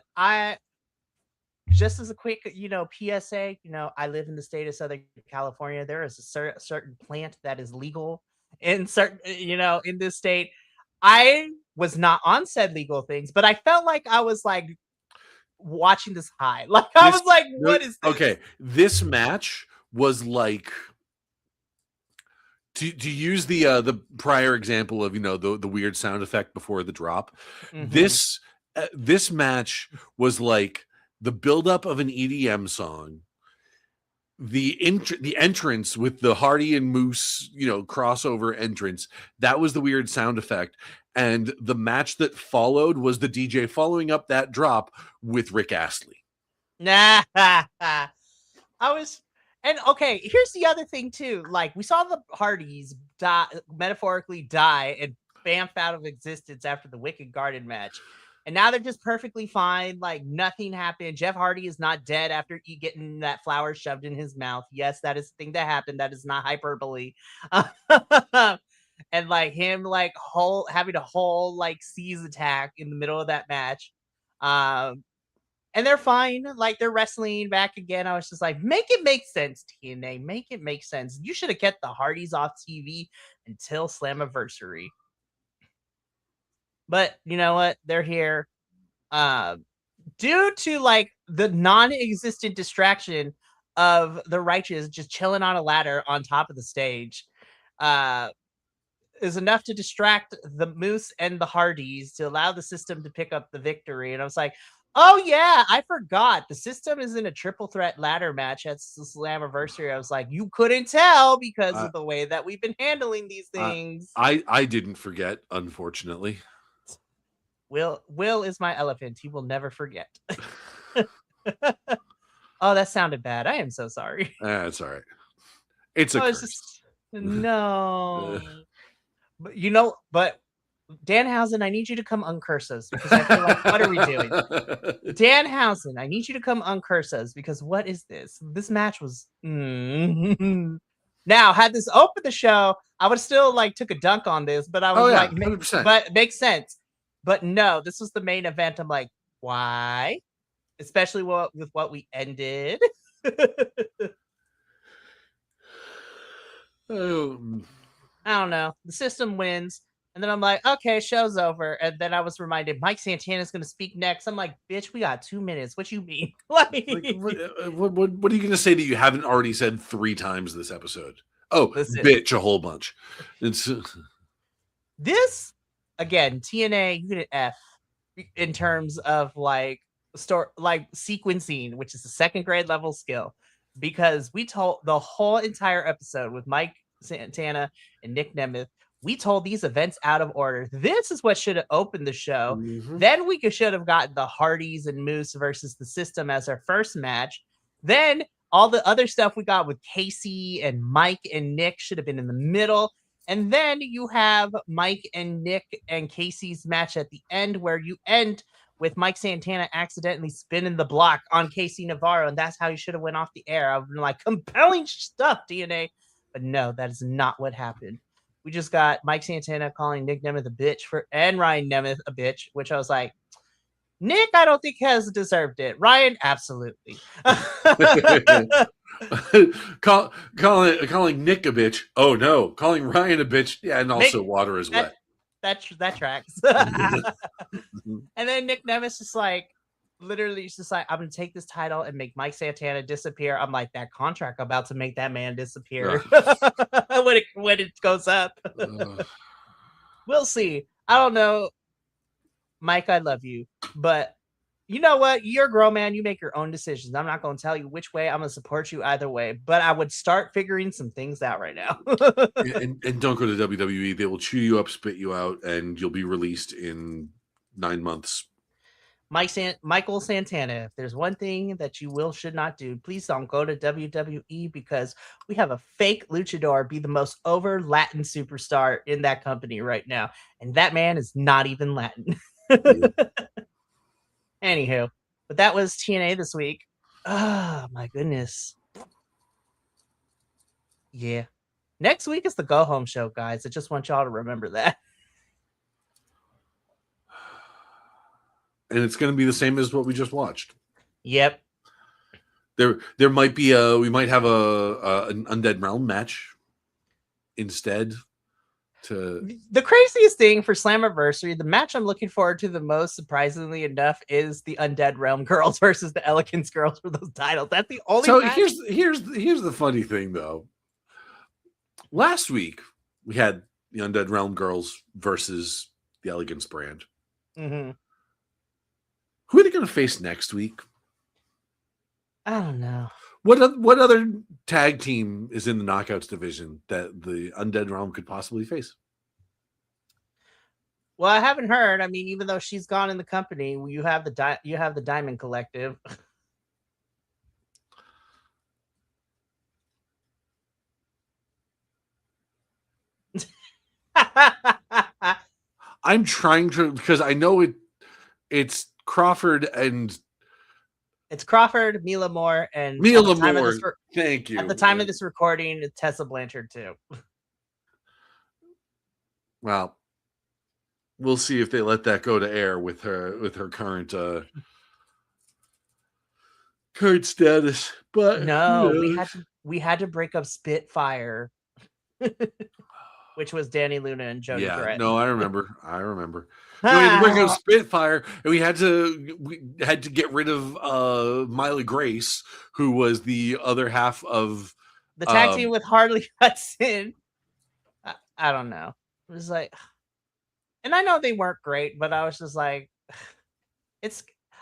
just as a quick, PSA, I live in the state of Southern California. There is a certain plant that is legal in certain, in this state. I was not on said legal things, but I felt like I was like watching this high. Like I was like, what is this? Okay, this match was like, to use the prior example of the weird sound effect before the drop. This match was like the buildup of an EDM song. The entrance with the Hardy and Moose, crossover entrance, that was the weird sound effect. And the match that followed was the DJ following up that drop with Rick Astley. Nah, and okay, here's the other thing too. Like we saw the Hardys metaphorically die and bamf out of existence after the Wicked Garden match. And now they're just perfectly fine. Like nothing happened. Jeff Hardy is not dead after getting that flower shoved in his mouth. Yes, that is the thing that happened. That is not hyperbole. And like him, like having a whole like seize attack in the middle of that match. And they're fine. Like they're wrestling back again. I was just like, make it make sense, TNA. Make it make sense. You should have kept the Hardys off TV until Slammiversary. But you know what? They're here. Due to like the non-existent distraction of the Righteous just chilling on a ladder on top of the stage, is enough to distract the Moose and the Hardys to allow the system to pick up the victory. And I was like, oh yeah, I forgot. The system is in a triple threat ladder match at the Slammiversary. I was like, you couldn't tell because of the way that we've been handling these things. I didn't forget, unfortunately. Will is my elephant. He will never forget. Oh, that sounded bad. I am so sorry. It's all right. It's a curse. No. But Danhausen, I need you to come uncurse us because I feel like, what are we doing? Danhausen, I need you to come uncurse us because what is this? This match was. Now, had this opened the show, I would still like took a dunk on this, but I was like, 100%. But it makes sense. But no, this was the main event. I'm like, why? Especially with what we ended. I don't know. The system wins. And then I'm like, okay, show's over. And then I was reminded Mike Santana's going to speak next. I'm like, bitch, we got 2 minutes. What you mean? What are you going to say that you haven't already said 3 times this episode? Oh, listen. Bitch, a whole bunch. It's this, again, TNA unit F in terms of like sequencing, which is a 2nd grade level skill, because we told the whole entire episode with Mike Santana and Nick Nemeth, we told these events out of order. This is what should have opened the show. Then we should have gotten the Hardys and Moose versus the System as our first match. Then all the other stuff we got with Casey and Mike and Nick should have been in the middle. And then you have Mike and Nick and Casey's match at the end, where you end with Mike Santana accidentally spinning the block on Casey Navarro. And that's how you should have went off the air. I've been like, compelling stuff, TNA. But no, that is not what happened. We just got Mike Santana calling Nick Nemeth a bitch and Ryan Nemeth a bitch, which I was like, Nick, I don't think has deserved it. Ryan, absolutely. calling Nick a bitch. Oh no, calling Ryan a bitch. Yeah, and also water is wet. That tracks. And then Nick Nemeth is like, literally, it's just like, I'm gonna take this title and make Mike Santana disappear. I'm like, that contract about to make that man disappear when it goes up. We'll see. I don't know, Mike. I love you, but you know what? You're a grown man. You make your own decisions. I'm not going to tell you which way. I'm going to support you either way. But I would start figuring some things out right now. and don't go to WWE. They will chew you up, spit you out, and you'll be released in 9 months. Michael Santana, if there's one thing that you should not do, please don't go to WWE, because we have a fake luchador be the most over Latin superstar in that company right now. And that man is not even Latin. Anywho, but that was TNA this week. Oh, my goodness. Yeah. Next week is the go home show, guys. I just want y'all to remember that. And it's going to be the same as what we just watched. Yep. There might be we might have an Undead Realm match instead. The craziest thing for Slammiversary, the match I'm looking forward to the most, surprisingly enough, is the Undead Realm girls versus the Elegance girls for those titles. That's the only match. Here's the funny thing though. Last week we had the Undead Realm girls versus the Elegance brand. Mm-hmm. Who are they going to face next week? I don't know. What other tag team is in the Knockouts division that the Undead Realm could possibly face? Well, I haven't heard. I mean, even though she's gone in the company, you have the Diamond Collective. I'm trying to, because I know it's Crawford and it's Crawford, Mila Moore, and Mila Moore. Thank you. At the time of this recording, it's Tessa Blanchard too. Well, we'll see if they let that go to air with her current current status. But no, we had to break up Spitfire, which was Danny Luna and Jody Brett. No, I remember. We had to break up Spitfire, and we had to get rid of Miley Grace, who was the other half of the tag team with Harley Hudson. I don't know. It was like, and I know they weren't great, but I was just like,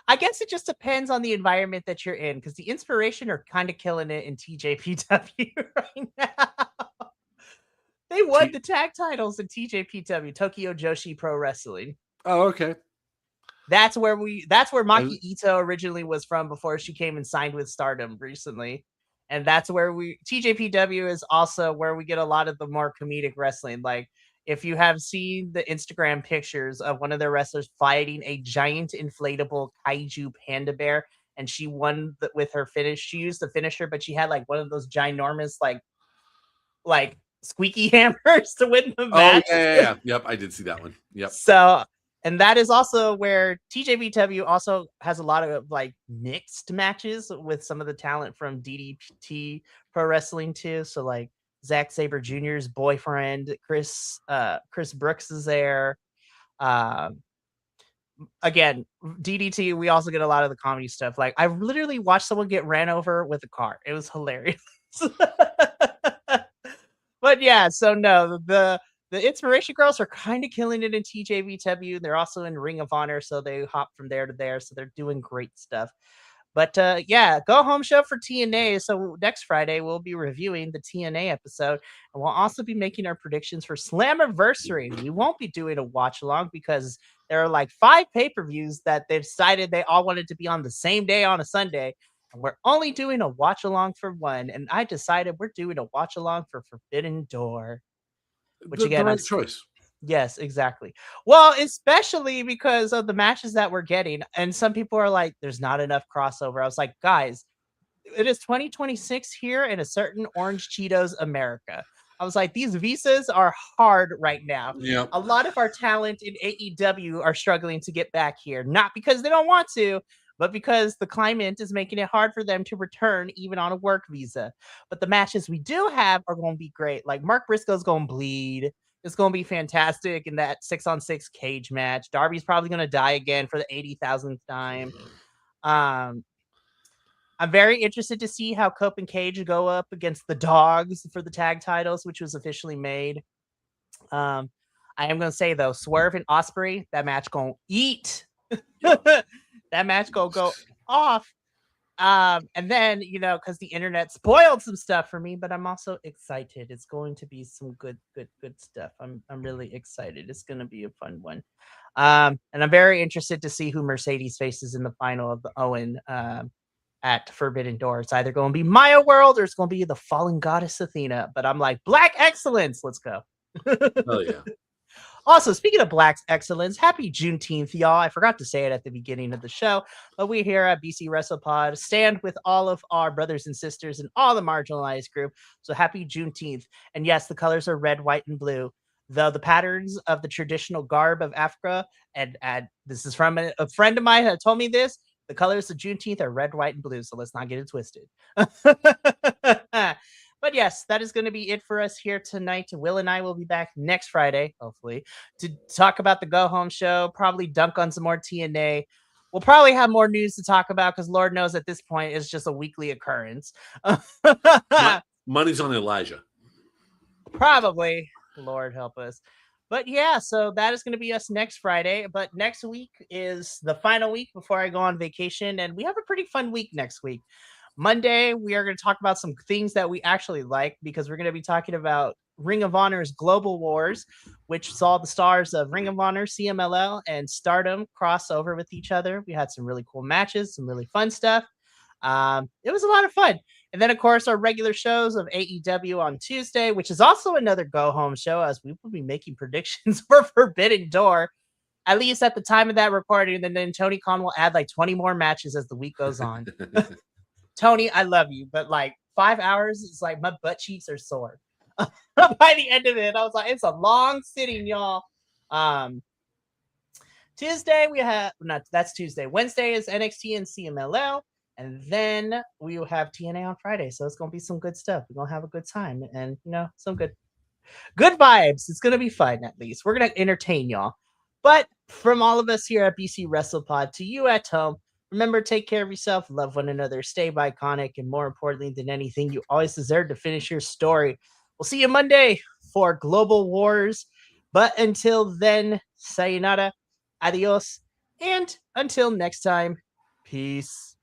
I guess it just depends on the environment that you're in, because the Inspiration are kind of killing it in TJPW right now. They won the tag titles in TJPW, Tokyo Joshi Pro Wrestling. Oh, okay. That's where Maki Ito originally was from before she came and signed with Stardom recently. And that's where TJPW is also where we get a lot of the more comedic wrestling. Like, if you have seen the Instagram pictures of one of their wrestlers fighting a giant inflatable kaiju panda bear, and she won with her finish. She used the finisher, but she had like one of those ginormous like squeaky hammers to win the match. Oh, yeah. Yep, I did see that one. Yep. So, and that is also where TJPW also has a lot of like mixed matches with some of the talent from DDT Pro Wrestling too. So like Zack Sabre Jr.'s boyfriend, Chris Brooks is there. Again, DDT, we also get a lot of the comedy stuff. Like, I literally watched someone get ran over with a car. It was hilarious. But yeah, so no, the Inspiration Girls are kind of killing it in TJPW. They're also in Ring of Honor, so they hop from there to there. So they're doing great stuff. But yeah, go home show for TNA. So next Friday, we'll be reviewing the TNA episode. And we'll also be making our predictions for Slammiversary. We won't be doing a watch along because there are like 5 pay-per-views that they've decided they all wanted to be on the same day on a Sunday. And we're only doing a watch along for one. And I decided we're doing a watch along for Forbidden Door. Which again, the right choice. Yes, exactly. Well, especially because of the matches that we're getting. And some people are like, there's not enough crossover. I was like, guys, it is 2026 here in a certain Orange Cheetos America. I was like, these visas are hard right now. Yeah. A lot of our talent in AEW are struggling to get back here. Not because they don't want to, but because the climate is making it hard for them to return even on a work visa. But the matches we do have are going to be great. Like Mark Briscoe's going to bleed. It's going to be fantastic in that 6-on-6 cage match. Darby's probably going to die again for the 80,000th time. I'm very interested to see how Cope and Cage go up against the Dogs for the tag titles, which was officially made. I am going to say, though, Swerve and Ospreay, that match going to eat. That match go off. And then, because the internet spoiled some stuff for me, but I'm also excited. It's going to be some good stuff. I'm really excited. It's going to be a fun one. And I'm very interested to see who Mercedes faces in the final of the Owen at Forbidden Door. It's either going to be Maya World or it's going to be the Fallen Goddess Athena. But I'm like, Black Excellence. Let's go. Oh, yeah. Also, speaking of Black Excellence, happy Juneteenth, y'all. I forgot to say it at the beginning of the show, but we here at BC Wrestle Pod stand with all of our brothers and sisters and all the marginalized group. So happy Juneteenth. And yes, the colors are red, white, and blue. Though the patterns of the traditional garb of Africa, and this is from a friend of mine that told me this, The colors of Juneteenth are red, white, and blue, so let's not get it twisted. But yes, that is going to be it for us here tonight. Will and I will be back next Friday, hopefully, to talk about the Go Home show, probably dunk on some more TNA. We'll probably have more news to talk about because Lord knows at this point it's just a weekly occurrence. Money's on Elijah. Probably. Lord help us. But yeah, so that is going to be us next Friday. But next week is the final week before I go on vacation. And we have a pretty fun week next week. Monday, we are going to talk about some things that we actually like because we're going to be talking about Ring of Honor's Global Wars, which saw the stars of Ring of Honor, CMLL, and Stardom cross over with each other. We had some really cool matches, some really fun stuff. It was a lot of fun. And then, of course, our regular shows of AEW on Tuesday, which is also another go home show, as we will be making predictions for Forbidden Door, at least at the time of that recording. And then Tony Khan will add like 20 more matches as the week goes on. Tony, I love you, but like 5 hours, it's like my butt cheeks are sore. By the end of it, I was like, it's a long sitting, y'all. Tuesday, we have, that's Tuesday. Wednesday is NXT and CMLL. And then we will have TNA on Friday. So it's going to be some good stuff. We're going to have a good time and, some good vibes. It's going to be fun, at least. We're going to entertain y'all. But from all of us here at BC Wrestle Pod to you at home, remember, take care of yourself, love one another, stay iconic, and more importantly than anything, you always deserve to finish your story. We'll see you Monday for Global Wars. But until then, sayonara, adios, and until next time, peace.